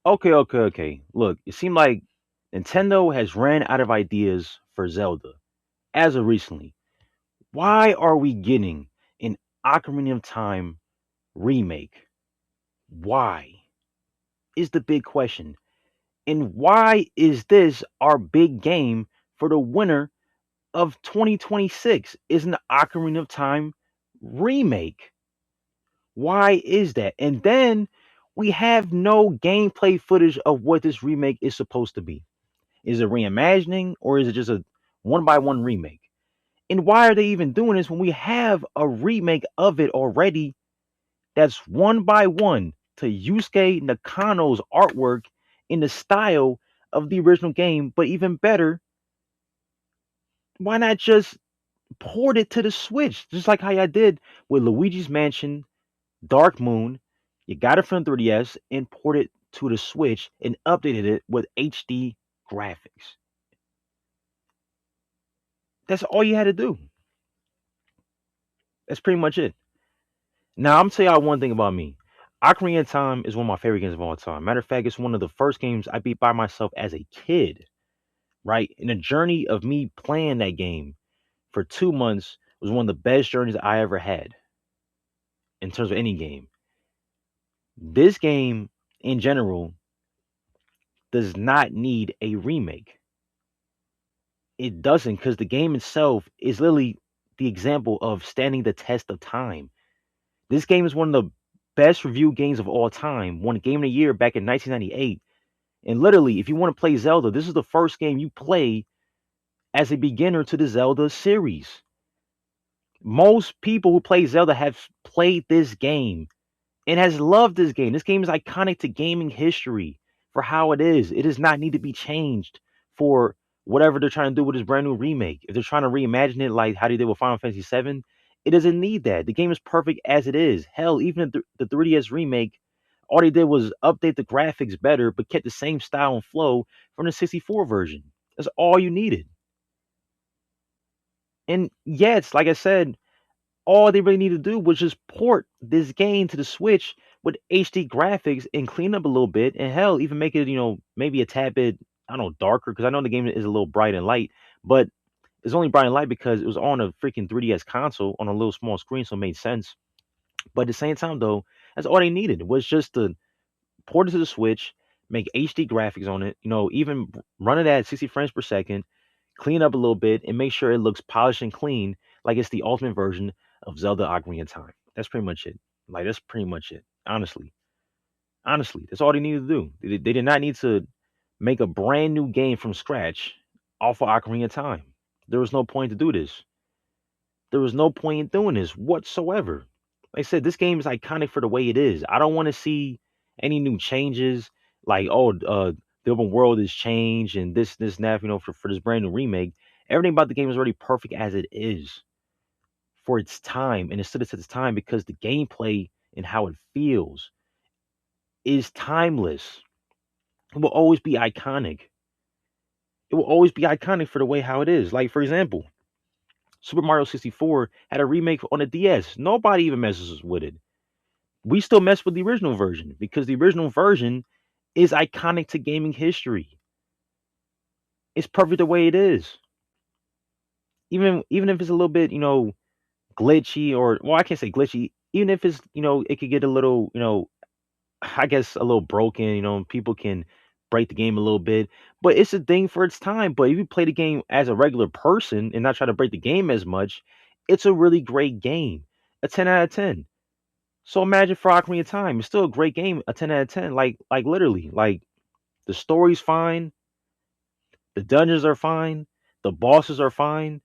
Okay. Look, it seemed like Nintendo has ran out of ideas for Zelda as of recently. Why are we getting an Ocarina of Time remake? Why is the big question. And why is this our big game for the winner of 2026? Is an Ocarina of Time remake? Why is that? And then we have no gameplay footage of what this remake is supposed to be. Is it reimagining or is it just a one by one remake? And why are they even doing this when we have a remake of it already that's one by one to Yusuke Nakano's artwork in the style of the original game, but even better, why not just port it to the Switch? Just like how I did with Luigi's Mansion, Dark Moon. You got it from 3DS and ported it to the Switch and updated it with HD graphics. That's all you had to do. That's pretty much it. Now I'm gonna tell y'all one thing about me. Ocarina of Time is one of my favorite games of all time. Matter of fact, it's one of the first games I beat by myself as a kid. Right, and the journey of me playing that game for 2 months was one of the best journeys I ever had in terms of any game. This game, in general, does not need a remake. It doesn't, because the game itself is literally the example of standing the test of time. This game is one of the best reviewed games of all time. Won Game of the Year back in 1998. And literally, if you want to play Zelda, this is the first game you play as a beginner to the Zelda series. Most people who play Zelda have played this game and has loved this game. This game is iconic to gaming history for how it is. It does not need to be changed for whatever they're trying to do with this brand new remake. If they're trying to reimagine it like how they did with Final Fantasy VII, it doesn't need that. The game is perfect as it is. Hell, even the 3DS remake, all they did was update the graphics better, but kept the same style and flow from the 64 version. That's all you needed. And yeah, it's like I said, all they really need to do was just port this game to the Switch with HD graphics and clean up a little bit, and hell, even make it, maybe a tad bit, I don't know, darker, because I know the game is a little bright and light, but it's only bright and light because it was on a freaking 3DS console on a little small screen, so it made sense. But at the same time, though, that's all they needed was just to port it to the Switch, make HD graphics on it, even run it at 60 frames per second, clean up a little bit, and make sure it looks polished and clean, like it's the ultimate version of Zelda Ocarina of Time. That's pretty much it. Like that's pretty much it. Honestly, that's all they needed to do. They did not need to make a brand new game from scratch off of Ocarina of Time. There was no point to do this. There was no point in doing this whatsoever. Like I said, this game is iconic for the way it is. I don't want to see any new changes. Like, the open world is changed and this, and that, for this brand new remake. Everything about the game is already perfect as it is for its time, and it stood its time because the gameplay and how it feels is timeless. It will always be iconic. It will always be iconic for the way how it is. Like, for example, Super Mario 64 had a remake on the DS. Nobody even messes with it. We still mess with the original version because the original version is iconic to gaming history. It's perfect the way it is. Even if it's a little bit, glitchy, or well, I can't say glitchy. Even if it's, it could get a little, I guess a little broken, people can break the game a little bit, but it's a thing for its time. But if you play the game as a regular person and not try to break the game as much, it's a really great game. A 10 out of 10. So imagine for Ocarina of Time, it's still a great game, a 10 out of 10. Like literally, like the story's fine, the dungeons are fine, the bosses are fine,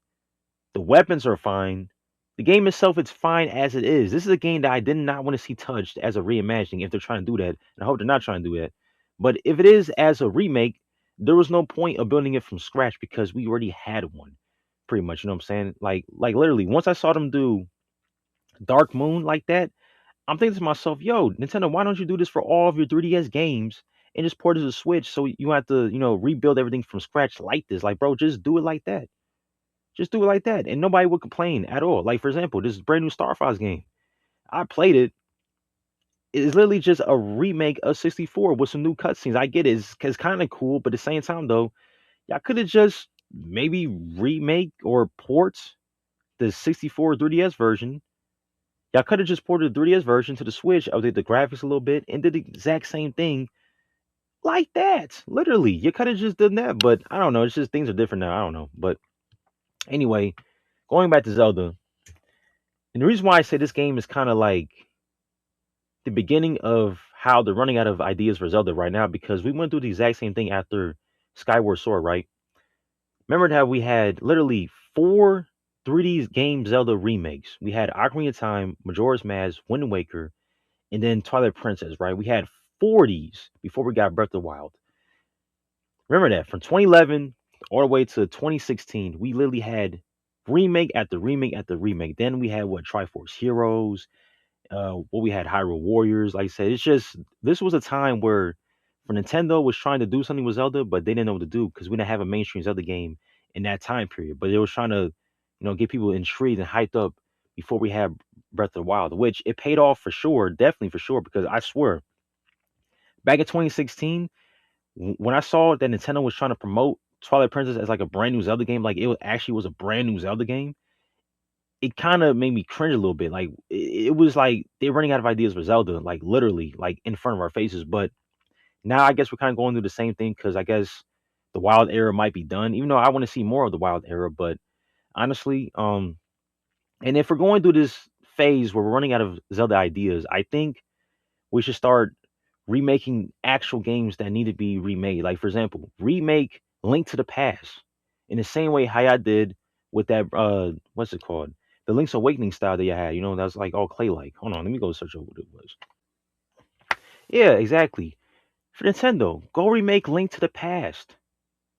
the weapons are fine. The game itself is fine as it is. This is a game that I did not want to see touched as a reimagining if they're trying to do that. And I hope they're not trying to do that. But if it is as a remake, there was no point of building it from scratch because we already had one. Pretty much, you know what I'm saying? Like literally, once I saw them do Dark Moon like that, I'm thinking to myself, yo, Nintendo, why don't you do this for all of your 3DS games and just port it to the Switch so you have to, rebuild everything from scratch like this? Like, bro, just do it like that. Just do it like that, and nobody would complain at all. Like, for example, this brand new Star Fox game. I played it, It's literally just a remake of 64 with some new cutscenes. I get it. It's kind of cool, but at the same time though, y'all could have just maybe remake or port the 64 3DS version. Y'all could have just ported the 3DS version to the Switch, updated the graphics a little bit, and did the exact same thing like that. Literally, you could have just done that, but I don't know. It's just things are different now. I don't know. But anyway, going back to Zelda, and the reason why I say this game is kind of like the beginning of how they're running out of ideas for Zelda right now, because we went through the exact same thing after Skyward Sword, right? Remember how we had literally four 3D game Zelda remakes. We had Ocarina of Time, Majora's Mask, Wind Waker, and then Twilight Princess, right? We had 40s before we got Breath of the Wild. Remember that from 2011 all the way to 2016, we literally had remake after remake after remake. Then we had what Triforce Heroes, what we had Hyrule Warriors. Like I said, it's just this was a time where for Nintendo was trying to do something with Zelda, but they didn't know what to do because we didn't have a mainstream Zelda game in that time period. But they was trying to, get people intrigued and hyped up before we had Breath of the Wild, which it paid off for sure, definitely for sure. Because I swear, back in 2016, when I saw that Nintendo was trying to promote Twilight Princess as like a brand new Zelda game, like actually was a brand new Zelda game, it kind of made me cringe a little bit. Like it was like they're running out of ideas for Zelda, like literally, like in front of our faces. But now I guess we're kind of going through the same thing because I guess the Wild era might be done. Even though I want to see more of the Wild era, but honestly, and if we're going through this phase where we're running out of Zelda ideas, I think we should start remaking actual games that need to be remade. Like for example, remake Link to the Past in the same way how I did with that what's it called? The Link's Awakening style that you had, that was like all clay like. Hold on, let me go search over what it was. Yeah, exactly. For Nintendo, go remake Link to the Past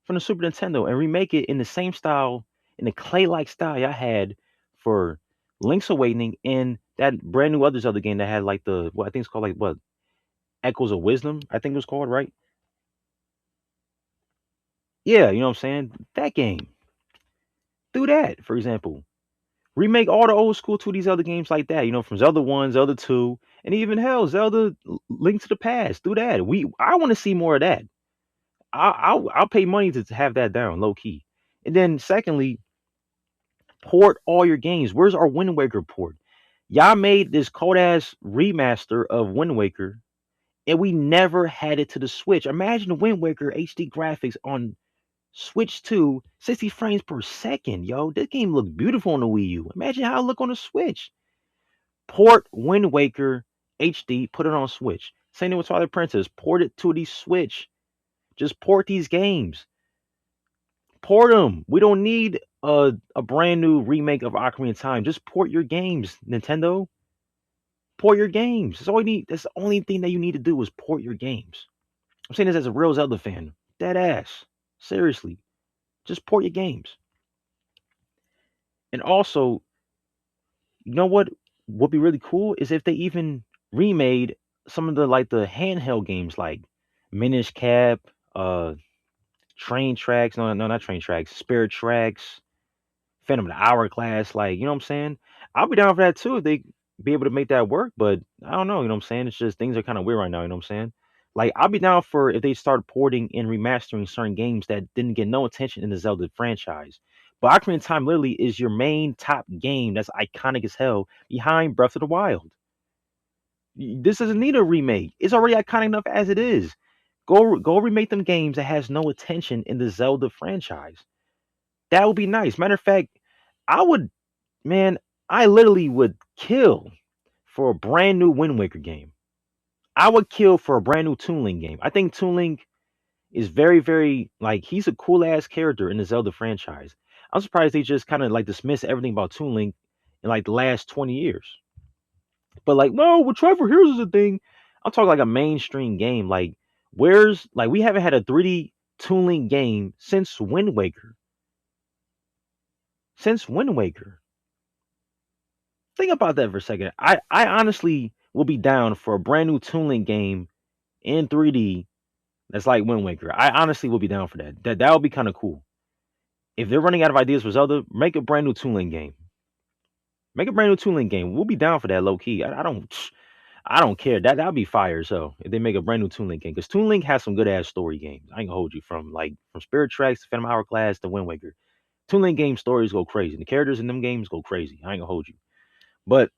from the Super Nintendo and remake it in the same style, in the clay like style I had for Link's Awakening and that brand new other Zelda game that had like the what I think it's called like what Echoes of Wisdom, I think it was called, right? Yeah, you know what I'm saying? That game. Do that, for example. Remake all the old school 2D Zelda games like that, from Zelda 1, Zelda 2, and even hell, Zelda Link to the Past. Do that. I want to see more of that. I'll pay money to have that down, low key. And then secondly, port all your games. Where's our Wind Waker port? Y'all made this cold ass remaster of Wind Waker, and we never had it to the Switch. Imagine the Wind Waker HD graphics on Switch 2, 60 frames per second, yo. This game looked beautiful on the Wii U. Imagine how it look on the Switch. Port Wind Waker HD, put it on Switch. Same thing with Twilight Princess. Port it to the Switch. Just port these games. Port them. We don't need a brand new remake of Ocarina of Time. Just port your games, Nintendo. Port your games. That's all you need. That's the only thing that you need to do is port your games. I'm saying this as a real Zelda fan. Dead ass. Seriously. Just port your games. And also, you know what would be really cool is if they even remade some of the like the handheld games like Minish Cap, uh Train Tracks, no, not Train Tracks, Spirit Tracks, Phantom of the Hourglass, like, you know what I'm saying? I'll be down for that too if they be able to make that work, but I don't know, you know what I'm saying? It's just things are kind of weird right now, you know what I'm saying? Like I'll be down for if they start porting and remastering certain games that didn't get no attention in the Zelda franchise. But Ocarina of Time literally is your main top game that's iconic as hell behind Breath of the Wild. This doesn't need a remake. It's already iconic enough as it is. Go remake them games that has no attention in the Zelda franchise. That would be nice. Matter of fact, I would, man, I literally would kill for a brand new Wind Waker game. I would kill for a brand new Toon Link game. I think Toon Link is very, very like he's a cool ass character in the Zelda franchise. I'm surprised they just kind of like dismiss everything about Toon Link in like the last 20 years. But like, no, with Trevor, here's the thing. I'm talking like a mainstream game. Like, where's like we haven't had a 3D Toon Link game since Wind Waker. Since Wind Waker. Think about that for a second. I honestly will be down for a brand new Toon Link game in 3D that's like Wind Waker. I honestly will be down for that. That would be kind of cool. If they're running out of ideas for Zelda, make a brand new Toon Link game. Make a brand new Toon Link game. We'll be down for that low key. I don't. I don't care. That'd be fire. So if they make a brand new Toon Link game, because Toon Link has some good ass story games. I ain't gonna hold you from Spirit Tracks to Phantom Hourglass to Wind Waker. Toon Link game stories go crazy. The characters in them games go crazy. I ain't gonna hold you. But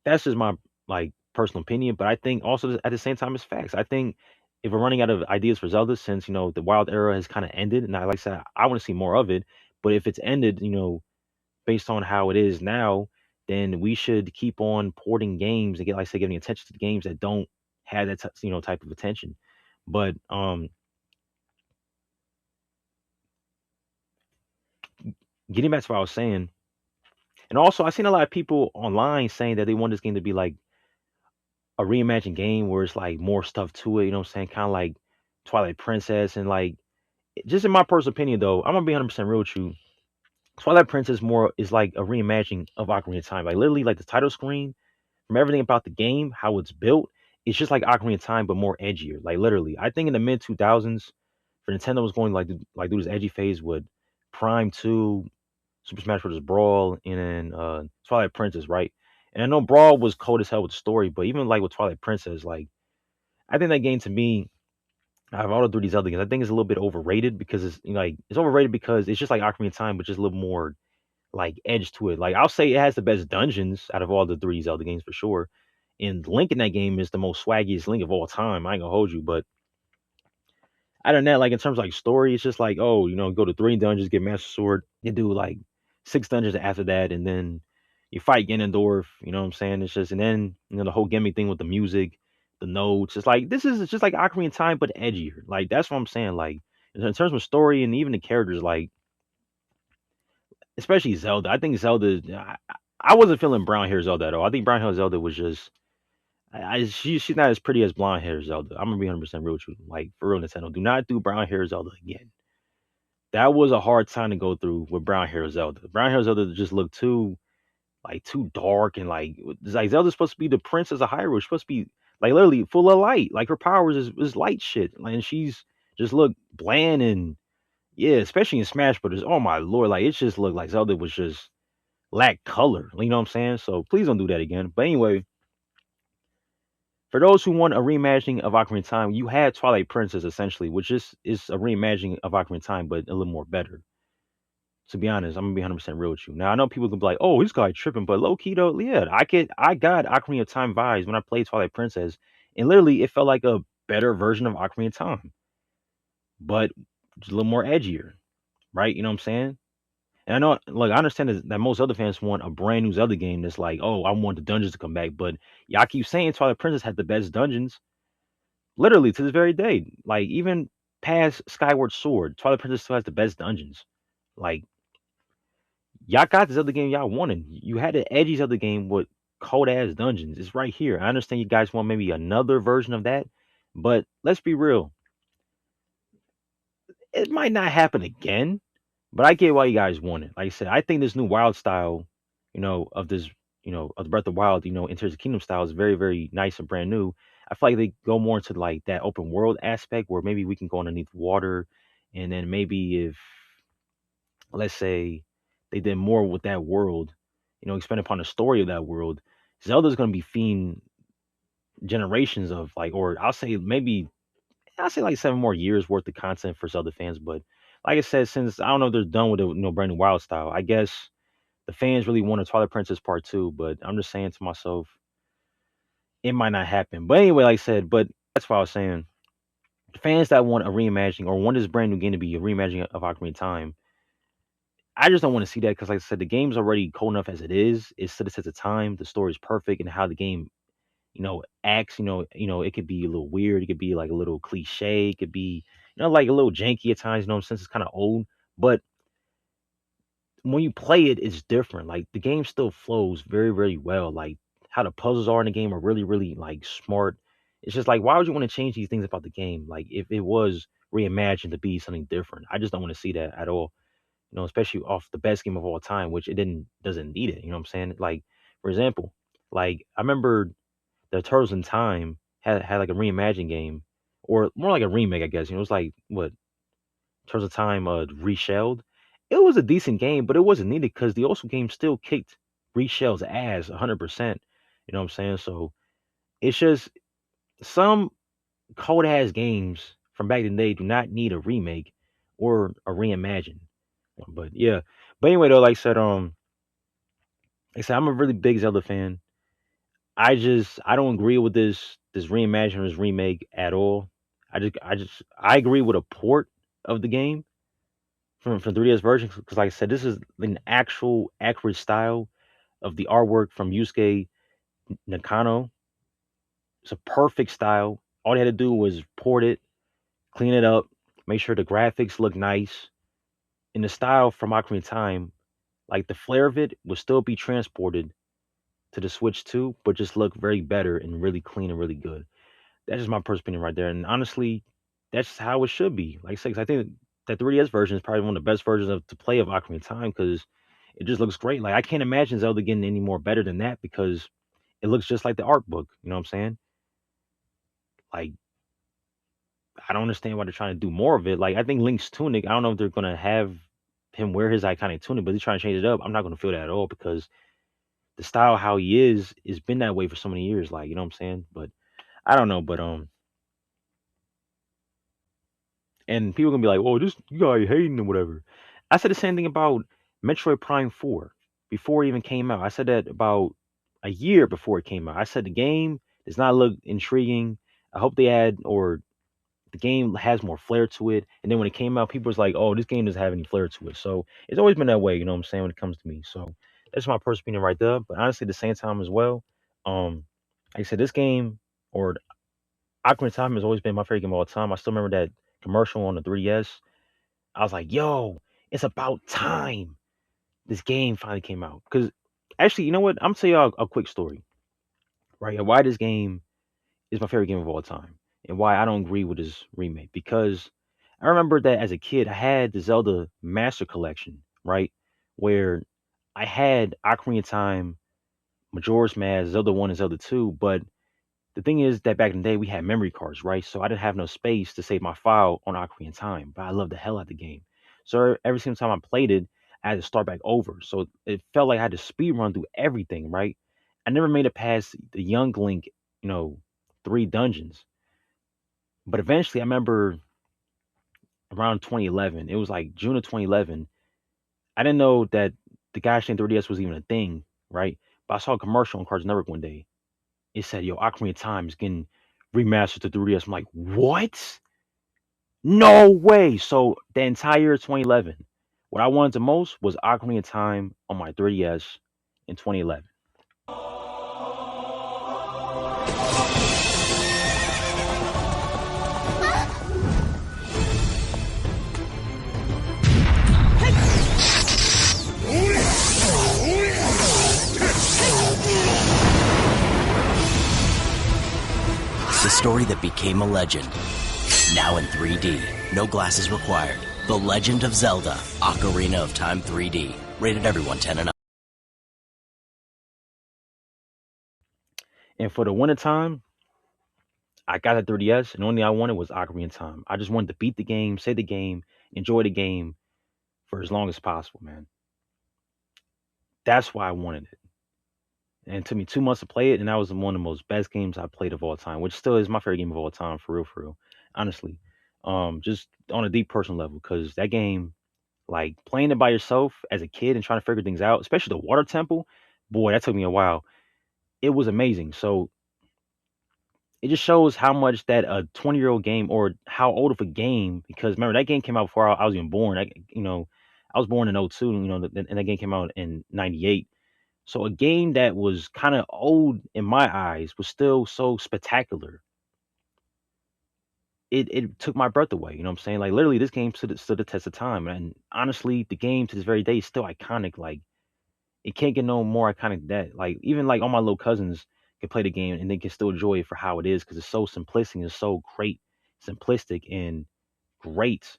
that's just my like personal opinion. But I think also at the same time it's facts. I think if we're running out of ideas for Zelda, since the Wild Era has kind of ended, and like I said, I want to see more of it. But if it's ended, based on how it is now, then we should keep on porting games and get, like I said, giving attention to the games that don't have that type of attention. But getting back to what I was saying, and also I've seen a lot of people online saying that they want this game to be like a reimagined game where it's like more stuff to it. You know what I'm saying? Kind of like Twilight Princess, and like just in my personal opinion though, I'm gonna be 100% real with you. Twilight Princess more is like a reimagining of Ocarina of Time. Like literally, like the title screen, from everything about the game, how it's built, it's just like Ocarina of Time, but more edgier. Like literally, I think in the mid 2000s, for Nintendo was going do this edgy phase with Prime 2, Super Smash Bros. Brawl, and then Twilight Princess, right? And I know Brawl was cold as hell with the story, but even like with Twilight Princess, like I think that game to me, out of all the 3D Zelda games, I think it's a little bit overrated because it's overrated because it's just like Ocarina of Time, but just a little more like edge to it. Like I'll say it has the best dungeons out of all the 3D Zelda games for sure. And Link in that game is the most swaggiest Link of all time. I ain't gonna hold you, but other than that, like in terms of like story, it's just like, oh, go to 3 dungeons, get Master Sword, you do like 6 dungeons after that, and then you fight Ganondorf. You know what I'm saying? It's just, and then the whole gimmick thing with the music, the notes. It's like this is just like Ocarina of Time, but edgier. Like that's what I'm saying. Like in terms of story and even the characters, like especially Zelda. I think Zelda. I wasn't feeling brown hair Zelda at all. I think brown hair Zelda was just. She's not as pretty as blonde hair Zelda. I'm gonna be 100% real with you. Like for real, Nintendo, do not do brown hair Zelda again. That was a hard time to go through with brown hair Zelda. Brown hair Zelda just looked too dark, and like it's like Zelda's supposed to be the princess of Hyrule. She's supposed to be like literally full of light. Like her powers is light shit. Like, and she's just looked bland, and yeah, especially in Smash Brothers. Oh my lord, like it just looked like Zelda was just lack color. You know what I'm saying? So please don't do that again. But anyway, for those who want a reimagining of Ocarina of Time, you had Twilight Princess essentially, which is a reimagining of Ocarina of Time, but a little more better. To be honest, I'm gonna be 100% real with you. Now I know people can be like, "Oh, this guy tripping," but low key though, yeah, I got Ocarina of Time vibes when I played Twilight Princess, and literally it felt like a better version of Ocarina of Time, but just a little more edgier, right? You know what I'm saying? And I know, like, I understand that most other fans want a brand new Zelda game that's like, oh, I want the dungeons to come back, but y'all keep saying Twilight Princess had the best dungeons, literally to this very day. Like even past Skyward Sword, Twilight Princess still has the best dungeons. Like y'all got this other game y'all wanted. You had the edges of the game with cold ass dungeons. It's right here. I understand you guys want maybe another version of that, but let's be real. It might not happen again, but I get why you guys want it. Like I said, I think this new wild style, of this, of the Breath of the Wild, Enters the Kingdom style is very, very nice and brand new. I feel like they go more into like that open world aspect where maybe we can go underneath water, and then maybe if let's say they did more with that world, expand upon the story of that world, Zelda's gonna be feeding generations of like, or I'll say like 7 more years worth of content for Zelda fans. But like I said, since I don't know if they're done with the brand new Wild style, I guess the fans really want a Twilight Princess Part Two. But I'm just saying to myself, it might not happen. But anyway, like I said, but that's what I was saying. The fans that want a reimagining or want this brand new game to be a reimagining of Ocarina of Time, I just don't want to see that because, like I said, the game's already cool enough as it is. It's stood the test of time. The story is perfect, and how the game, acts. It could be a little weird. It could be like a little cliche. It could be, like a little janky at times. Since it's kind of old, but when you play it, it's different. Like the game still flows very, very well. Like how the puzzles are in the game are really, really like smart. It's just like, why would you want to change these things about the game? Like if it was reimagined to be something different, I just don't want to see that at all. Especially off the best game of all time, which it doesn't need it. You know what I'm saying? Like, for example, like I remember the Turtles in Time had like a reimagined game, or more like a remake, I guess. It was like what Turtles in Time reshelled. It was a decent game, but it wasn't needed because the old school game still kicked reshell's ass 100%. You know what I'm saying? So it's just some cold ass games from back in the day do not need a remake or a reimagine. But yeah. But anyway though, like I said, I'm a really big Zelda fan. I don't agree with this reimagine or this remake at all. I agree with a port of the game from 3DS version because like I said, this is an actual accurate style of the artwork from Yusuke Nakano. It's a perfect style. All they had to do was port it, clean it up, make sure the graphics look nice. In the style from Ocarina of Time, like the flair of it would still be transported to the Switch too, but just look very better and really clean and really good. That's just my personal opinion right there. And honestly, that's how it should be. Like I said, 'cause I think that 3DS version is probably one of the best versions of to play of Ocarina of Time because it just looks great. Like I can't imagine Zelda getting any more better than that because it looks just like the art book. You know what I'm saying? Like I don't understand why they're trying to do more of it. Like I think Link's tunic, I don't know if they're gonna have him wear his iconic tunic, but they're trying to change it up. I'm not gonna feel that at all because the style how he is has been that way for so many years. Like you know what I'm saying? But I don't know. But and people gonna be like, "Oh, this guy hating or whatever." I said the same thing about Metroid Prime 4 before it even came out. I said that about a year before it came out. I said the game does not look intriguing. I hope they add or the game has more flair to it. And then when it came out, people was like, "Oh, this game doesn't have any flair to it." So it's always been that way. You know what I'm saying when it comes to me. So that's my personal opinion right there. But honestly, at the same time as well, like I said, this game or Ocarina of Time has always been my favorite game of all time. I still remember that commercial on the 3DS. I was like, yo, it's about time this game finally came out. Because actually, you know what? I'm gonna tell y'all a quick story, right? Why this game is my favorite game of all time and why I don't agree with this remake. Because I remember that as a kid, I had the Zelda Master Collection, right? Where I had Ocarina of Time, Majora's Mask, Zelda 1 and Zelda 2, but the thing is that back in the day we had memory cards, right? So I didn't have no space to save my file on Ocarina of Time, but I loved the hell out of the game. So every single time I played it, I had to start back over. So it felt like I had to speed run through everything, right? I never made it past the young Link, you know, three dungeons. But eventually I remember around 2011, it was like June of 2011. I didn't know that the Gash 3DS was even a thing, right? But I saw a commercial on Cartoon Network one day. It said, yo, Ocarina of Time is getting remastered to 3DS. I'm like, what? No way. So the entire 2011, what I wanted the most was Ocarina of Time on my 3DS in 2011. The story that became a legend. Now in 3D. No glasses required. The Legend of Zelda, Ocarina of Time 3D. Rated everyone 10 and up. And for the winter time, I got a 3DS, and the only thing I wanted was Ocarina of Time. I just wanted to beat the game, say the game, enjoy the game for as long as possible, man. That's why I wanted it. And it took me 2 months to play it, and that was one of the most best games I played of all time, which still is my favorite game of all time, for real, honestly. Just on a deep personal level, because that game, like playing it by yourself as a kid and trying to figure things out, especially the water temple, boy, that took me a while. It was amazing. So it just shows how much that a 20-year-old game or how old of a game, because remember that game came out before I was even born. I was born in '02, and that game came out in '98. So a game that was kind of old in my eyes was still so spectacular. It took my breath away. You know what I'm saying? Like literally, this game stood the test of time. And honestly, the game to this very day is still iconic. Like it can't get no more iconic than that. Like even like all my little cousins can play the game and they can still enjoy it for how it is because it's so simplistic, it's so great, simplistic and great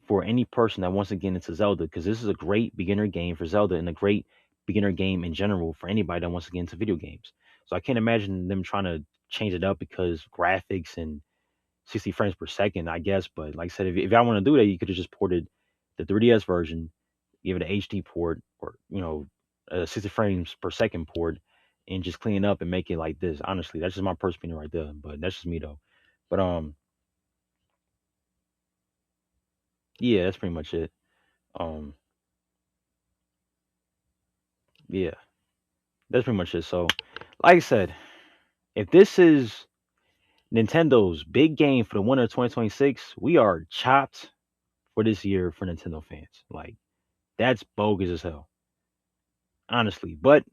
for any person that wants to get into Zelda. Because this is a great beginner game for Zelda and a great beginner game in general for anybody that wants to get into video games. So I can't imagine them trying to change it up because graphics and 60 frames per second, I guess. But like I said, if y'all want to do that, you could have just ported the 3DS version, give it an HD port or, a 60 frames per second port, and just clean it up and make it like this. Honestly, that's just my personal opinion right there. But that's just me though. But yeah, that's pretty much it. Um, yeah, that's pretty much it. So, like I said, if this is Nintendo's big game for the winter of 2026, we are chopped for this year for Nintendo fans. Like that's bogus as hell, honestly. But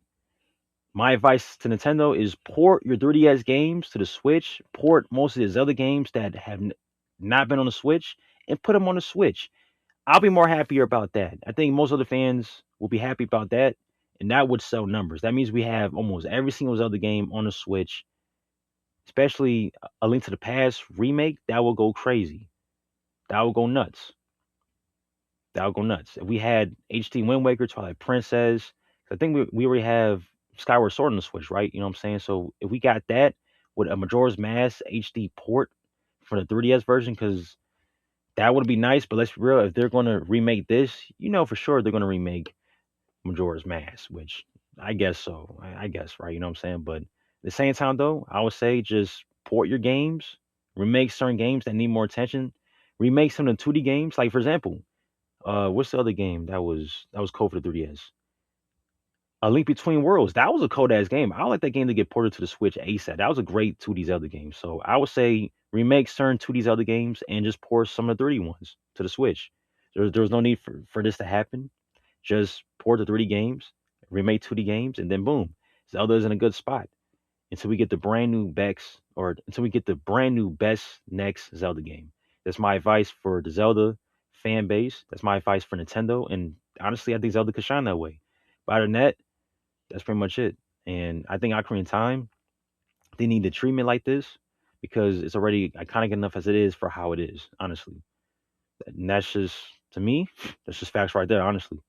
my advice to Nintendo is port your 3DS games to the Switch, port most of these other games that have not been on the Switch, and put them on the Switch. I'll be more happier about that. I think most other fans will be happy about that, and that would sell numbers. That means we have almost every single Zelda game on the Switch, especially A Link to the Past remake. That will go crazy. That will go nuts. That would go nuts. If we had HD Wind Waker, Twilight Princess, I think we already have Skyward Sword on the Switch, right? You know what I'm saying? So if we got that with a Majora's Mask HD port for the 3DS version, because that would be nice. But let's be real, if they're going to remake this, you know for sure they're going to remake Majora's Mask, which I guess so. I guess, right? You know what I'm saying? But at the same time, though, I would say just port your games, remake certain games that need more attention, remake some of the 2D games. Like, for example, what's the other game that was cool for the 3DS? A Link Between Worlds. That was a cold ass game. I like that game to get ported to the Switch ASAP. That was a great 2D Zelda game. So I would say remake certain 2D Zelda games and just port some of the 3D ones to the Switch. There's no need for this to happen. Just port the 3D games, remake 2D games, and then boom, Zelda's in a good spot until we get the brand new Bex or until we get the brand new best next Zelda game. That's my advice for the Zelda fan base. That's my advice for Nintendo. And honestly, I think Zelda could shine that way. But other than that, that's pretty much it. And I think Ocarina of Time, they need to treat it like this because it's already iconic enough as it is for how it is, honestly. And that's just to me, that's just facts right there, honestly.